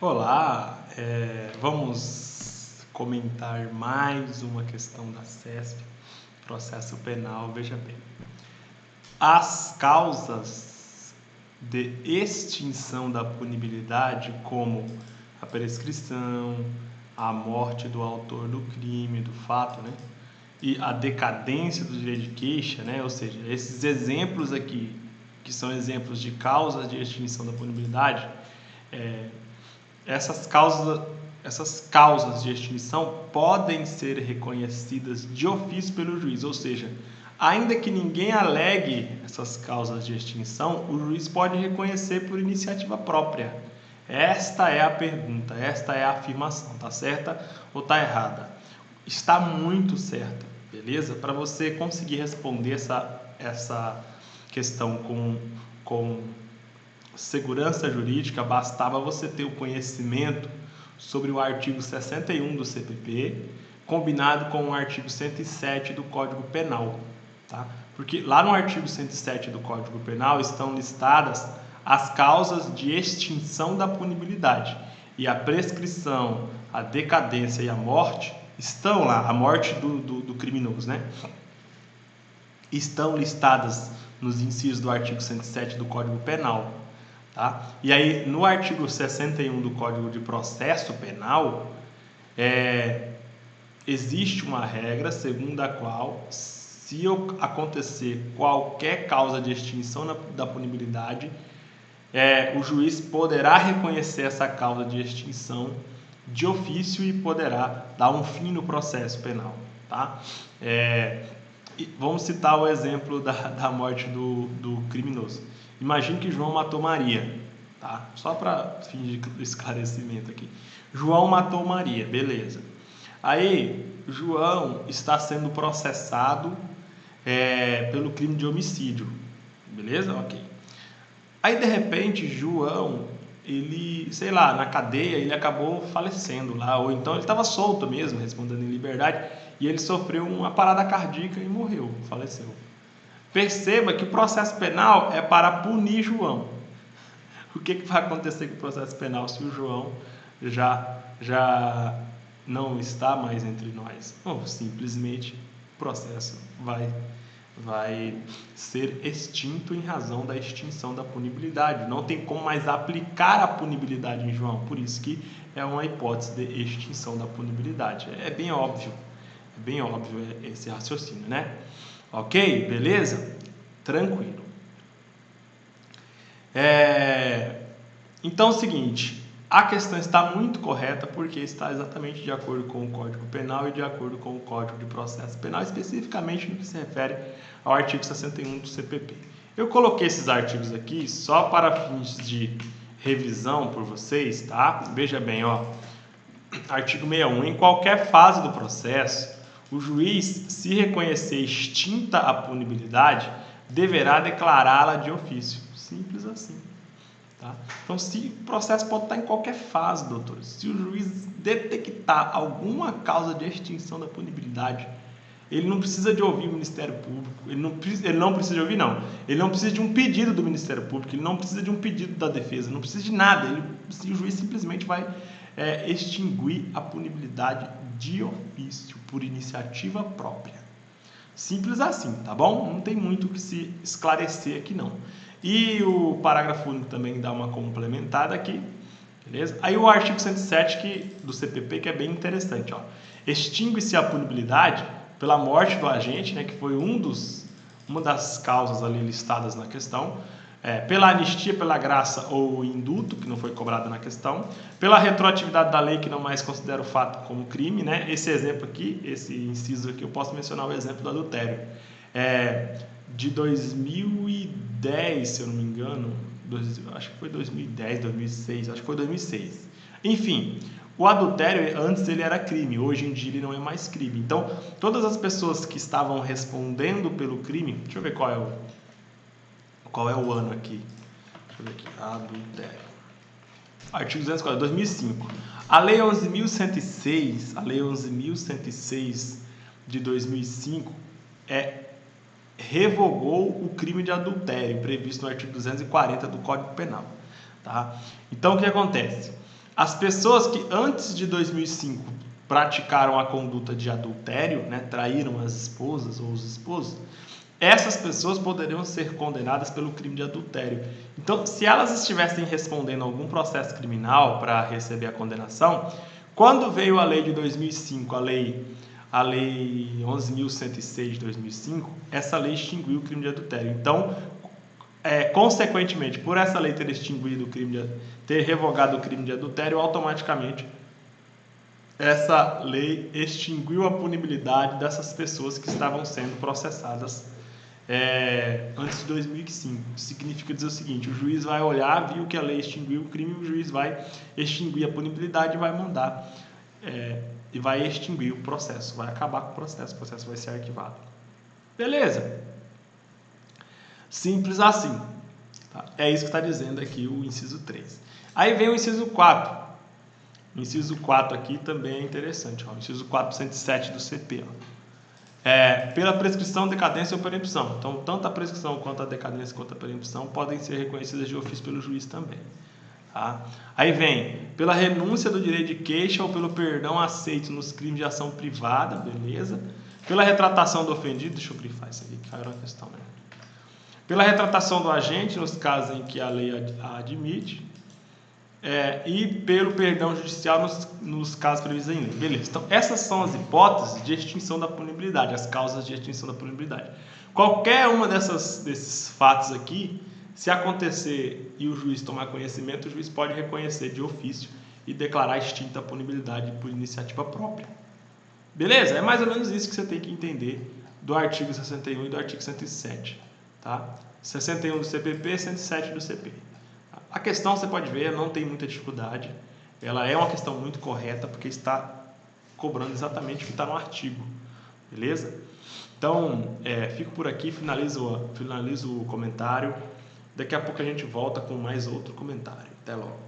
Olá, vamos comentar mais uma questão da CESP, processo penal. Veja bem, as causas de extinção da punibilidade, como a prescrição, a morte do autor do crime, do fato, né? E a decadência do direito de queixa, né? Ou seja, esses exemplos aqui, que são exemplos de causas de extinção da punibilidade, essas causas de extinção podem ser reconhecidas de ofício pelo juiz, ou seja, ainda que ninguém alegue essas causas de extinção, o juiz pode reconhecer por iniciativa própria. Esta é a pergunta, esta é a afirmação, tá certa ou tá errada? Está muito certa, beleza? Para você conseguir responder essa questão com segurança jurídica, bastava você ter o conhecimento sobre o artigo 61 do CPP, combinado com o artigo 107 do Código Penal, tá? Porque lá no artigo 107 do Código Penal estão listadas as causas de extinção da punibilidade, e a prescrição, a decadência e a morte estão lá, a morte do criminoso, né? Estão listadas nos incisos do artigo 107 do Código Penal. Tá? E aí, no artigo 61 do Código de Processo Penal, existe uma regra segundo a qual, se acontecer qualquer causa de extinção da punibilidade, o juiz poderá reconhecer essa causa de extinção de ofício e poderá dar um fim no processo penal. Tá? Vamos citar o exemplo da morte do criminoso. Imagine que João matou Maria, tá? Só para fim de esclarecimento aqui. João matou Maria, beleza. Aí, João está sendo processado pelo crime de homicídio, beleza? Ok. Aí, de repente, João, ele, sei lá, na cadeia, ele acabou falecendo lá, ou então ele estava solto mesmo, respondendo em liberdade, e ele sofreu uma parada cardíaca e morreu, faleceu. Perceba que o processo penal é para punir João. O que vai acontecer com o processo penal se o João já não está mais entre nós? Bom, simplesmente o processo vai ser extinto em razão da extinção da punibilidade. Não tem como mais aplicar a punibilidade em João. Por isso que é uma hipótese de extinção da punibilidade. É bem óbvio esse raciocínio, né? Ok? Beleza? Tranquilo. Então é o seguinte, a questão está muito correta porque está exatamente de acordo com o Código Penal e de acordo com o Código de Processo Penal, especificamente no que se refere ao artigo 61 do CPP. Eu coloquei esses artigos aqui só para fins de revisão por vocês, tá? Veja bem, ó. Artigo 61. Em qualquer fase do processo, o juiz, se reconhecer extinta a punibilidade, deverá declará-la de ofício. Simples assim. Tá? Então, se o processo pode estar em qualquer fase, doutores. Se o juiz detectar alguma causa de extinção da punibilidade, ele não precisa de ouvir o Ministério Público, ele não precisa de ouvir, não. Ele não precisa de um pedido do Ministério Público, ele não precisa de um pedido da defesa, não precisa de nada. O juiz simplesmente vai extinguir a punibilidade de ofício, por iniciativa própria. Simples assim, tá bom? Não tem muito o que se esclarecer aqui, não. E o parágrafo único também dá uma complementada aqui, beleza? Aí o artigo 107 do CPP, que é bem interessante, ó. Extingue-se a punibilidade pela morte do agente, né, que foi uma das causas ali listadas na questão, pela anistia, pela graça ou indulto, que não foi cobrado na questão, pela retroatividade da lei, que não mais considera o fato como crime, né? Esse exemplo aqui, esse inciso aqui, eu posso mencionar o exemplo do adultério. De 2010, se eu não me engano, acho que foi 2010, 2006, acho que foi 2006. Enfim, o adultério, antes ele era crime, hoje em dia ele não é mais crime. Então, todas as pessoas que estavam respondendo pelo crime, deixa eu ver qual é o ano aqui. Deixa eu ver aqui, adultério. Artigo 240, 2005. A Lei 11.106 de 2005 revogou o crime de adultério previsto no artigo 240 do Código Penal. Tá? Então, o que acontece? as pessoas que antes de 2005 praticaram a conduta de adultério, né, traíram as esposas ou os esposos, essas pessoas poderiam ser condenadas pelo crime de adultério. Então, se elas estivessem respondendo a algum processo criminal para receber a condenação, quando veio a lei de 2005, a lei 11.106 de 2005, essa lei extinguiu o crime de adultério. Então, consequentemente, por essa lei ter extinguido o crime ter revogado o crime de adultério, automaticamente essa lei extinguiu a punibilidade dessas pessoas que estavam sendo processadas antes de 2005. Significa dizer o seguinte: o juiz vai olhar, viu que a lei extinguiu o crime, o juiz vai extinguir a punibilidade e vai mandar e vai extinguir o processo, vai acabar com o processo vai ser arquivado. Beleza? Simples assim. Tá? É isso que está dizendo aqui o inciso 3. Aí vem o inciso 4. O inciso 4 aqui também é interessante. Ó. O inciso 407 do CP. Ó. Pela prescrição, decadência ou perempção. Então, tanto a prescrição quanto a decadência quanto a perempção podem ser reconhecidas de ofício pelo juiz também. Tá? Aí vem, pela renúncia do direito de queixa ou pelo perdão aceito nos crimes de ação privada, beleza? Pela retratação do ofendido, deixa eu grifar isso aqui, que caiu na questão, né? Pela retratação do agente, nos casos em que a lei a admite, e pelo perdão judicial nos casos previstos em lei. Beleza, então essas são as hipóteses de extinção da punibilidade, as causas de extinção da punibilidade. Qualquer uma desses fatos aqui, se acontecer e o juiz tomar conhecimento, o juiz pode reconhecer de ofício e declarar extinta a punibilidade por iniciativa própria. Beleza? É mais ou menos isso que você tem que entender do artigo 61 e do artigo 107. Tá? 61 do CPP, 107 do CP. A questão, você pode ver, não tem muita dificuldade. Ela é uma questão muito correta, porque está cobrando exatamente o que está no artigo. Beleza? Então, fico por aqui, finalizo o comentário. Daqui a pouco a gente volta com mais outro comentário. Até logo.